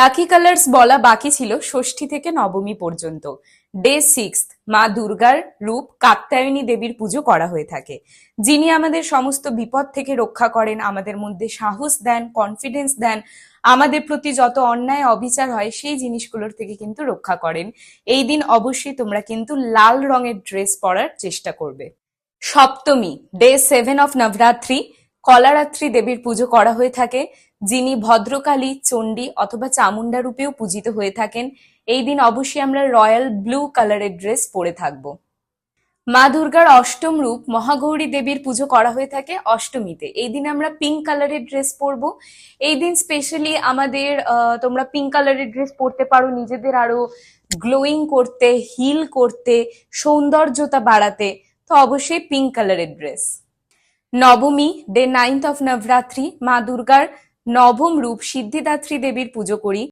Lucky colours বলা বাকি ছিল ষষ্ঠী থেকে নবমী পর্যন্ত। ডে 6 মা দুর্গার রূপ কাত্যায়নী দেবীর পুজো করা হয়ে থাকে, যিনি আমাদের সমস্ত বিপদ থেকে রক্ষা করেন, আমাদের মধ্যে সাহস দেন, কনফিডেন্স দেন, আমাদের প্রতি যত অন্যায় অবিচার হয় সেই জিনিসগুলোর থেকে কিন্তু রক্ষা করেন। এই দিন অবশ্যই তোমরা কিন্তু লাল রঙের ড্রেস পরার চেষ্টা করবে। সপ্তমী ডে 7 অফ নবরাত্রি কলারাত্রি দেবীর পুজো করা হয়ে থাকে, যিনি ভদ্রকালী, চণ্ডী অথবা চামুন্ডা রূপেও পূজিত হয়ে থাকেন। এই দিন অবশ্যই আমরা রয়্যাল ব্লু কালারের ড্রেস পরে থাকবো। মা দুর্গার অষ্টম রূপ মহাগৌরী দেবীর পুজো করা হয়ে থাকে অষ্টমীতে। এই দিন আমরা পিঙ্ক কালারের ড্রেস পরবো। এই দিন স্পেশালি আমাদের তোমরা পিঙ্ক কালারের ড্রেস পরতে পারো নিজেদের আরো গ্লোয়িং করতে, হিল করতে, সৌন্দর্যতা বাড়াতে। তো অবশ্যই পিঙ্ক কালারের ড্রেস। নবমী ডে 9 অফ নবরাত্রি মা দুর্গার নবম রূপ সিদ্ধিদাত্রী দেবীর পুজো করি।